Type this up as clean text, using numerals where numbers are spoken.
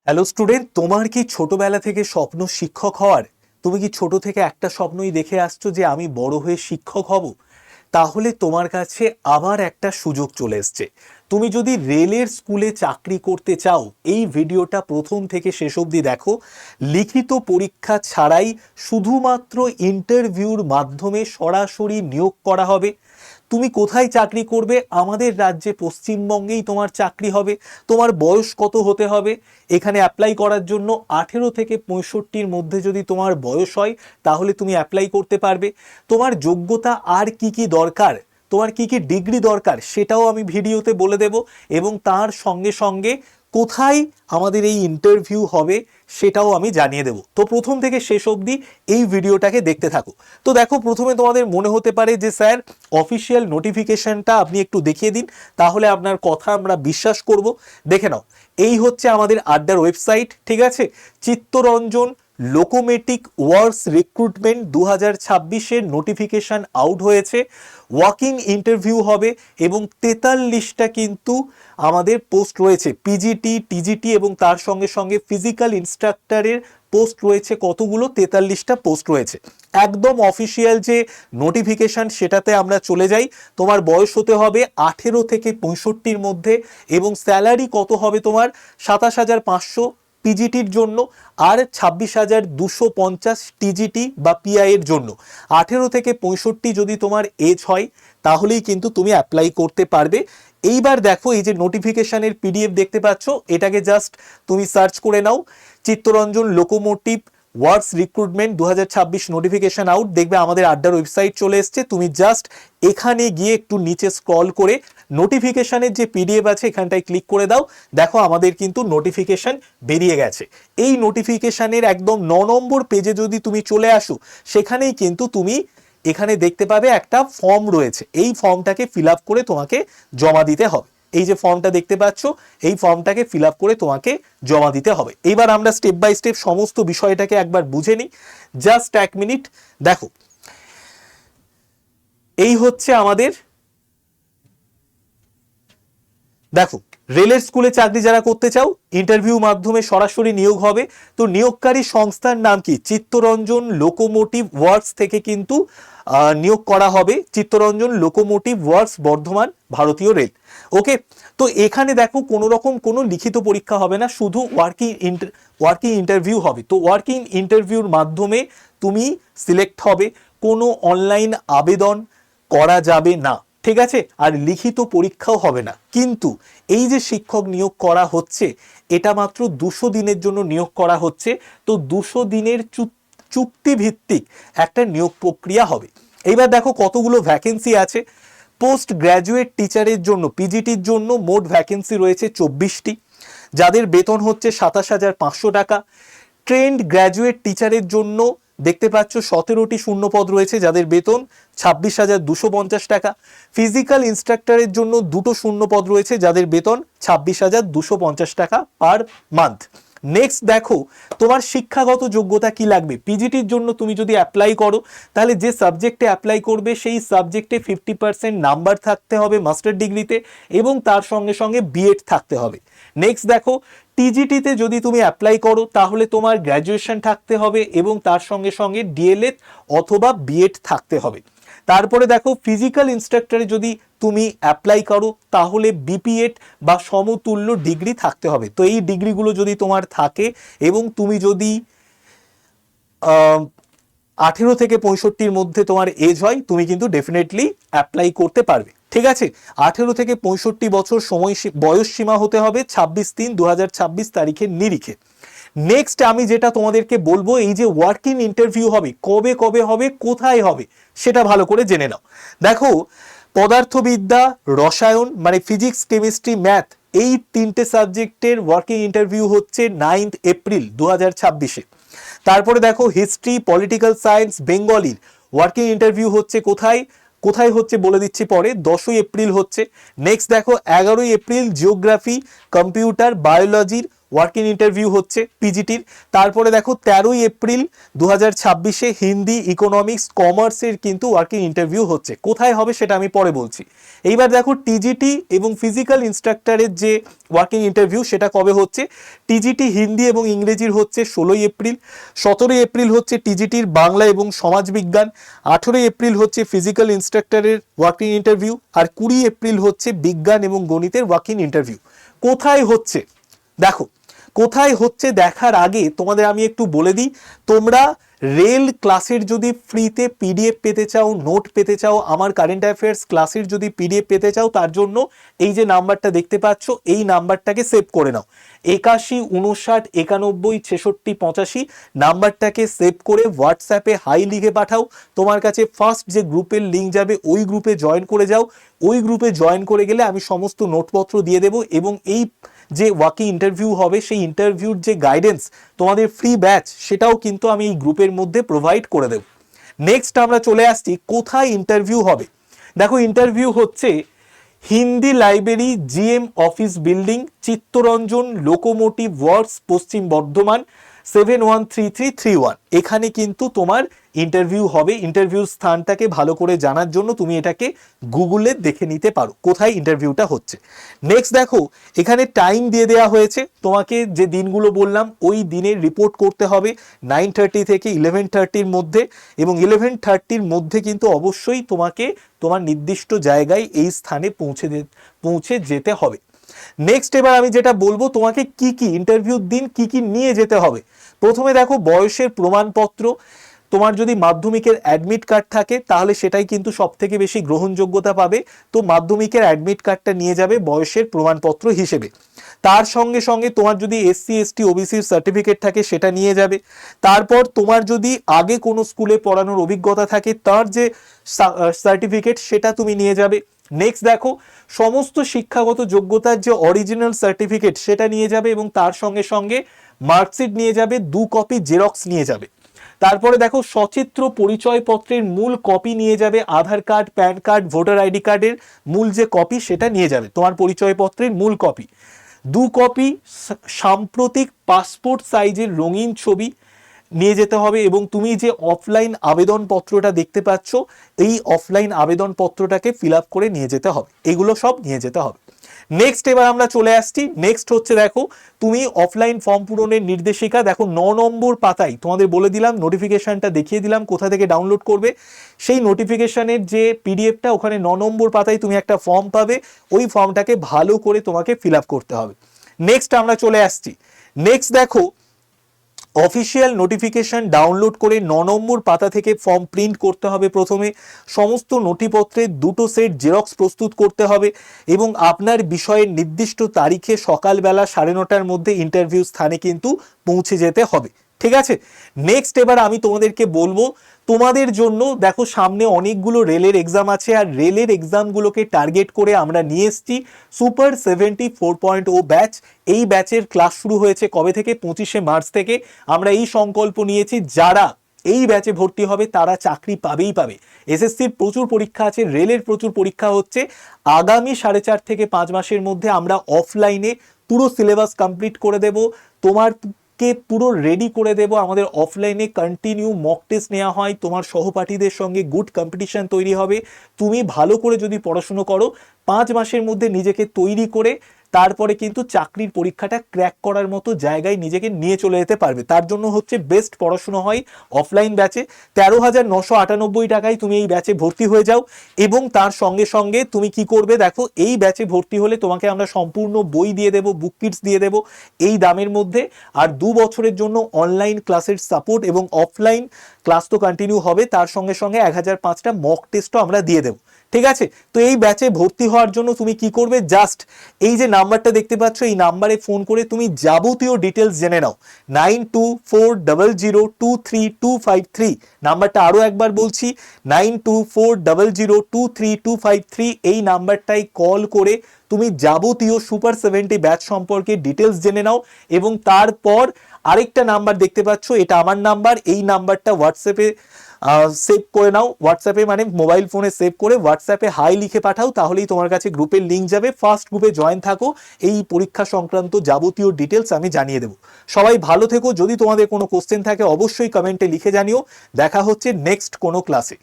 Hello student, তোমার কি ছোটবেলা থেকে স্বপ্ন শিক্ষক হওয়ার? তুমি কি ছোট থেকে একটা স্বপ্নই দেখে আসছো যে আমি বড় হয়ে শিক্ষক হব? তাহলে তোমার কাছে আবার একটা সুযোগ চলে এসছে। তুমি যদি রেলের স্কুলে চাকরি করতে চাও, এই ভিডিওটা প্রথম থেকে শেষ অবধি দেখো। লিখিত পরীক্ষা ছাড়াই শুধুমাত্র ইন্টারভিউর মাধ্যমে সরাসরি নিয়োগ করা হবে। তুমি কোথায় চাকরি করবে? আমাদের রাজ্যে পশ্চিমবঙ্গেই তোমার চাকরি হবে। তোমার বয়স কত হতে হবে? এখানে অ্যাপ্লাই করার জন্য 18 থেকে 65-র মধ্যে যদি তোমার বয়স হয় তাহলে তুমি অ্যাপ্লাই করতে পারবে। তোমার যোগ্যতা আর কি কি দরকার, তোমার কি কি ডিগ্রি দরকার সেটাও আমি ভিডিওতে বলে দেব, এবং তার সঙ্গে সঙ্গে কোথায় আমাদের এই ইন্টারভিউ হবে সেটাও আমি জানিয়ে দেব। তো প্রথম থেকে শেষ অবধি এই ভিডিওটাকে দেখতে থাকো। তো দেখো, প্রথমে তোমাদের মনে হতে পারে যে স্যার অফিসিয়াল নোটিফিকেশনটা আপনি একটু দেখিয়ে দিন, তাহলে আপনার কথা আমরা বিশ্বাস করব। দেখে নাও, এই হচ্ছে আমাদের আড্ডার ওয়েবসাইট, ঠিক আছে? চিত্তরঞ্জন লোকোমেটিক ওয়ার্কস রিক্রুটমেন্ট 2026-এর নোটিফিকেশন আউট হয়েছে। ওয়াকিং ইন্টারভিউ হবে এবং 43টা কিন্তু আমাদের পোস্ট রয়েছে, পিজিটি, টিজিটি এবং তার সঙ্গে সঙ্গে ফিজিক্যাল ইনস্ট্রাক্টরের পোস্ট রয়েছে। কতগুলো? 43টা পোস্ট রয়েছে। একদম অফিসিয়াল যে নোটিফিকেশন সেটাতে আমরা চলে যাই। তোমার বয়স হতে হবে 18 থেকে 65-র মধ্যে, এবং স্যালারি কত হবে তোমার? 27,500 পিজিটির জন্য আর 26,250 টিজিটি বা পিআই এর জন্য। 18 থেকে 65 যদি তোমার এজ হয় তাহলেই কিন্তু তুমি অ্যাপ্লাই করতে পারবে। এইবার দেখো, এই যে নোটিফিকেশনের পিডিএফ দেখতে পাচ্ছ, এটাকে জাস্ট তুমি সার্চ করে নাও, Chittaranjan locomotive works recruitment 2026 notification out, দেখবে আমাদের আড্ডার ওয়েবসাইট চলে এসছে। তুমি জাস্ট এখানে গিয়ে একটু নিচে স্ক্রল করে নোটিফিকেশনের যে পিডিএফ আছে এখানটায় ক্লিক করে দাও। দেখো আমাদের কিন্তু নোটিফিকেশন বেরিয়ে গেছে। এই নোটিফিকেশনের একদম 9 নম্বর পেজে যদি তুমি চলে আসো, সেখানেই কিন্তু তুমি এখানে দেখতে পাবে একটা ফর্ম রয়েছে। এই ফর্মটাকে ফিল আপ করে তোমাকে জমা দিতে হবে। এই যে ফর্মটা দেখতে পাচ্ছ, এই ফর্মটাকে ফিল আপ করে তোমাকে জমা দিতে হবে। এইবার আমরা স্টেপ বাই স্টেপ সমস্ত বিষয়টাকে একবার বুঝে নিই। জাস্ট এক মিনিট। দেখো, এই হচ্ছে আমাদের, দেখো, রেলের স্কুলে চাকরি যারা করতে চাও, ইন্টারভিউ মাধ্যমে সরাসরি নিয়োগ হবে। তো নিয়োগকারী সংস্থার নাম কি? চিত্তরঞ্জন লোকোমোটিভ ওয়ার্কস থেকে কিন্তু নিয়োগ করা হবে। চিত্তরঞ্জন লোকোমোটিভ ওয়ার্কস, বর্ধমান, ভারতীয় রেল। ওকে, তো এখানে দেখো কোনো রকম কোনো লিখিত পরীক্ষা হবে না, শুধু ওয়ার্কিং ইন্টারভিউ হবে। তো ওয়ার্কিং ইন্টারভিউর মাধ্যমে তুমি সিলেক্ট হবে। কোনো অনলাইন আবেদন করা যাবে না, ঠিক আছে? আর লিখিত পরীক্ষাও হবে না। কিন্তু এই যে শিক্ষক নিয়োগ করা হচ্ছে, এটা মাত্র 200 দিনের জন্য নিয়োগ করা হচ্ছে। তো 200 দিনের চুক্তিভিত্তিক একটা নিয়োগ প্রক্রিয়া হবে। এইবার দেখো কতগুলো ভ্যাকেন্সি আছে। পোস্ট গ্র্যাজুয়েট টিচারের জন্য, পিজিটির জন্য মোট ভ্যাকেন্সি রয়েছে 24টি, যাদের বেতন হচ্ছে 27,500 টাকা। ট্রেন্ড গ্র্যাজুয়েট টিচারের জন্য দেখতে পাচ্ছ 17টি শূন্যপদ রয়েছে, যাদের বেতন 26,250 টাকা। ফিজিক্যাল ইনস্ট্রাক্টরের জন্য 2টো শূন্যপদ রয়েছে, যাদের বেতন 26,250 টাকা পার মান্থ। নেক্সট দেখো, তোমার শিক্ষাগত যোগ্যতা কি লাগবে। পিজিটির জন্য তুমি যদি অ্যাপ্লাই করো, তাহলে যে সাবজেক্টে অ্যাপ্লাই করবে সেই সাবজেক্টে 50% নাম্বার থাকতে হবে মাস্টার ডিগ্রিতে, এবং তার সঙ্গে সঙ্গে বিএড থাকতে হবে। নেক্সট দেখো, টিজিটিতে যদি তুমি অ্যাপ্লাই করো তাহলে তোমার গ্র্যাজুয়েশন থাকতে হবে এবং তার সঙ্গে সঙ্গে ডিএলএড অথবা বিএড থাকতে হবে। তারপরে দেখো, ফিজিক্যাল ইনস্ট্রাক্টরে যদি তুমি অ্যাপ্লাই করো তাহলে বিপিএড বা সমতুল্য ডিগ্রি থাকতে হবে। তো এই ডিগ্রিগুলো যদি তোমার থাকে এবং তুমি যদি 18 থেকে 65-র মধ্যে তোমার এজ হয়, তুমি কিন্তু ডেফিনেটলি অ্যাপ্লাই করতে পারবে, ঠিক আছে? 18 থেকে 65 বছর বয়স সীমা হতে হবে 26/3/2026 তারিখের নিরিখে। নেক্সট আমি যেটা তোমাদেরকে বলবো, এই যে ওয়ার্কিং ইন্টারভিউ হবে, কবে কবে হবে, কোথায় হবে, সেটা ভালো করে জেনে নাও। দেখো, পদার্থবিদ্যা, রসায়ন মানে ফিজিক্স, কেমিস্ট্রি, ম্যাথ, এই 3টে সাবজেক্টের ওয়ার্কিং ইন্টারভিউ হচ্ছে 9 এপ্রিল 2026-এ। তারপরে দেখো, হিস্ট্রি, পলিটিক্যাল সায়েন্স, বেঙ্গলির ওয়ার্কিং ইন্টারভিউ হচ্ছে কোথায় কোথায় হচ্ছে বলে দিচ্ছি পরে, 10ই এপ্রিল হচ্ছে। নেক্সট দেখো, 11ই এপ্রিল জিওগ্রাফি, কম্পিউটার, বায়োলজির ওয়ার্ক ইন ইন্টারভিউ হচ্ছে পিজিটির। তারপরে দেখো 13ই এপ্রিল 2026 হিন্দি, ইকোনমিক্স, কমার্সের কিন্তু ওয়ার্ক ইন ইন্টারভিউ হচ্ছে। কোথায় হবে সেটা আমি পরে বলছি। এইবার দেখো টিজিটি এবং ফিজিক্যাল ইনস্ট্রাক্টরের যে ওয়ার্ক ইন ইন্টারভিউ সেটা কবে হচ্ছে। টিজিটি হিন্দি এবং ইংরেজির হচ্ছে 16ই এপ্রিল, 17ই এপ্রিল হচ্ছে টিজিটির বাংলা এবং সমাজবিজ্ঞান, 18ই এপ্রিল হচ্ছে ফিজিক্যাল ইনস্ট্রাক্টরের ওয়ার্ক ইন ইন্টারভিউ, আর 20 এপ্রিল হচ্ছে বিজ্ঞান এবং গণিতের ওয়ার্ক ইন ইন্টারভিউ। কোথায় হচ্ছে দেখো, কোথায় হচ্ছে দেখার আগে তোমাদের আমি একটু বলে দিই, তোমরা রেল ক্লাসের যদি ফ্রিতে পিডিএফ পেতে চাও, নোট পেতে চাও, আমার কারেন্ট অ্যাফেয়ার্স ক্লাসের যদি পিডিএফ পেতে চাও, তার জন্য এই যে নাম্বারটা দেখতে পাচ্ছ এই নাম্বারটাকে সেভ করে নাও, 81 59 91 66 85 নাম্বারটাকে সেভ করে হোয়াটসঅ্যাপে হাই লিখে পাঠাও। তোমার কাছে ফার্স্ট যে গ্রুপের লিঙ্ক যাবে ওই গ্রুপে জয়েন করে যাও। ওই গ্রুপে জয়েন করে গেলে আমি সমস্ত নোটপত্র দিয়ে দেবো এবং এই যে ওয়ার্কিং ইন্টারভিউ হবে সেই ইন্টারভিউর যে গাইডেন্স তোমাদের ফ্রি ব্যাচ সেটাও কিন্তু আমি এই গ্রুপের মধ্যে প্রোভাইড করে দেব। নেক্সট আমরা চলে আসছি কোথায় ইন্টারভিউ হবে। দেখো ইন্টারভিউ হচ্ছে Hindi library, GM office building, Chittaranjan locomotive works, পশ্চিম বর্ধমান 713331। এখানে কিন্তু তোমার ইন্টারভিউ হবে। ইন্টারভিউ স্থানটাকে ভালো করে জানার জন্য তুমি এটাকে গুগলে দেখে নিতে পারো কোথায় ইন্টারভিউটা হচ্ছে। নেক্সট দেখো এখানে টাইম দিয়ে দেওয়া হয়েছে, তোমাকে যে দিনগুলো বললাম ওই দিনের রিপোর্ট করতে হবে 9:30 থেকে 11:30 মধ্যে, এবং 11:30 মধ্যে কিন্তু অবশ্যই তোমাকে তোমার নির্দিষ্ট জায়গায় এই স্থানে পৌঁছে যেতে হবে। নেক্সট এবার আমি যেটা বলবো তোমাকে কি কি ইন্টারভিউর দিন কি কি নিয়ে যেতে হবে। প্রথমে দেখো বয়সের প্রমাণপত্র, তোমার যদি মাধ্যমিকের অ্যাডমিট কার্ড থাকে তাহলে সেটাই কিন্তু সব থেকে বেশি গ্রহণযোগ্যতা পাবে। তো মাধ্যমিকের অ্যাডমিট কার্ডটা নিয়ে যাবে বয়সের প্রমাণপত্র হিসেবে। তার সঙ্গে সঙ্গে তোমার যদি এসসি এসটি ওবিসির সার্টিফিকেট থাকে সেটা নিয়ে যাবে। তারপর তোমার যদি আগে কোনো স্কুলে পড়ানোর অভিজ্ঞতা থাকে তার যে সার্টিফিকেট সেটা তুমি নিয়ে যাবে। নেক্সট দেখো সমস্ত শিক্ষাগত যোগ্যতার যে অরিজিনাল সার্টিফিকেট সেটা নিয়ে যাবে এবং তার সঙ্গে সঙ্গে মার্কশিট নিয়ে যাবে, 2 কপি জেরক্স নিয়ে যাবে। তারপরে দেখো সচিত্র পরিচয়পত্রের মূল কপি নিয়ে যাবে, Aadhaar card, PAN card, voter ID কার্ডের মূল যে কপি সেটা নিয়ে যাবে, তোমার পরিচয়পত্রের মূল কপি। 2 কপি সাম্প্রতিক পাসপোর্ট সাইজের রঙিন ছবি নিয়ে যেতে হবে, এবং তুমি যে অফলাইন আবেদনপত্রটা দেখতে পাচ্ছ এই অফলাইন আবেদনপত্রটাকে ফিল আপ করে নিয়ে যেতে হবে। এগুলো সব নিয়ে যেতে হবে। নেক্সট এবার আমরা চলে আসছি, নেক্সট হচ্ছে দেখো তুমি অফলাইন ফর্ম পূরণের নির্দেশিকা। দেখো 9 নম্বর পাতায় তোমাদের বলে দিলাম, নোটিফিকেশনটা দেখিয়ে দিলাম কোথা থেকে ডাউনলোড করবে। সেই নোটিফিকেশনের যে পিডিএফটা ওখানে 9 নম্বর পাতায় তুমি একটা ফর্ম পাবে, ওই ফর্মটাকে ভালো করে তোমাকে ফিল আপ করতে হবে। নেক্সট আমরা চলে আসছি, নেক্সট দেখো অফিসিয়াল নোটিফিকেশন ডাউনলোড করে 9 নম্বর পাতা থেকে ফর্ম প্রিন্ট করতে হবে। প্রথমে সমস্ত নথিপত্রের 2টো সেট জেরক্স প্রস্তুত করতে হবে এবং আপনার বিষয়ের নির্দিষ্ট তারিখে সকালবেলা 9:30টার মধ্যে ইন্টারভিউ স্থানে কিন্তু পৌঁছে যেতে হবে। ঠিক আছে, নেক্সট এবার আমি তোমাদেরকে বলবো তোমাদের জন্য দেখো সামনে অনেকগুলো রেলের এক্সাম আছে, আর রেলের এক্সামগুলোকে টার্গেট করে আমরা নিয়ে এসেছি সুপার 74.0 ব্যাচ। এই ব্যাচের ক্লাস শুরু হয়েছে কবে থেকে? 25শে মার্চ থেকে। আমরা এই সংকল্প নিয়েছি যারা এই ব্যাচে ভর্তি হবে তারা চাকরি পাবেই পাবে। এসএসসির প্রচুর পরীক্ষা আছে, রেলের প্রচুর পরীক্ষা হচ্ছে। আগামী 4.5 থেকে 5 মাসের মধ্যে আমরা অফলাইনে পুরো সিলেবাস কমপ্লিট করে দেব, তোমারকে পুরো রেডি করে দেব। আমাদের অফলাইনে কন্টিনিউ মক টেস্ট নেওয়া হয়, তোমার সহপাঠীদের সঙ্গে গুড কম্পিটিশন তৈরি হবে। তুমি ভালো করে যদি পড়াশুনো করো 5 মাসের মধ্যে নিজেকে তৈরি করে তারপরে কিন্তু চাকরির পরীক্ষাটা ক্র্যাক করার মতো জায়গায় নিজেকে নিয়ে চলে যেতে পারবে। তার জন্য হচ্ছে বেস্ট পড়াশুনো হয় অফলাইন ব্যাচে। 13,998 টাকায় তুমি এই ব্যাচে ভর্তি হয়ে যাও, এবং তার সঙ্গে সঙ্গে তুমি কি করবে দেখো, এই ব্যাচে ভর্তি হলে তোমাকে আমরা সম্পূর্ণ বই দিয়ে দেবো, বুক কিটস দিয়ে দেবো এই দামের মধ্যে। আর 2 বছরের জন্য অনলাইন ক্লাসের সাপোর্ট, এবং অফলাইন ক্লাস তো কন্টিনিউ হবে, তার সঙ্গে সঙ্গে 1005টা মক টেস্টও আমরা দিয়ে দেবো। ঠিক আছে, তো এই ব্যাচে ভর্তি হওয়ার জন্য তুমি কি করবে, জাস্ট এই যে নাম্বারটা দেখতে পাচ্ছ এই নাম্বারে ফোন করে তুমি যাবতীয় ডিটেলস জেনে নাও। 9240023253 নাম্বারটা আরো একবার বলছি, 9240023253 এই নাম্বারটাই কল করে তুমি যাবতীয় সুপার 70 ব্যাচ সম্পর্কে ডিটেলস জেনে নাও। এবং তারপর আরেকটা নাম্বার দেখতে পাচ্ছ, এটা আমার নাম্বার, এই নাম্বারটা হোয়াটসঅ্যাপে সেভ করে নাও হোয়াটসঅ্যাপে, মানে মোবাইল ফোনে সেভ করে হোয়াটসঅ্যাপে হাই লিখে পাঠাও, তাহলেই তোমার কাছে গ্রুপের লিঙ্ক যাবে। ফার্স্ট গ্রুপে জয়েন থাকো, এই পরীক্ষা সংক্রান্ত যাবতীয় ডিটেলস আমি জানিয়ে দেবো। সবাই ভালো থেকো। যদি তোমাদের কোনো কোশ্চেন থাকে অবশ্যই কমেন্টে লিখে জানিও। দেখা হচ্ছে নেক্সট কোনো ক্লাসে।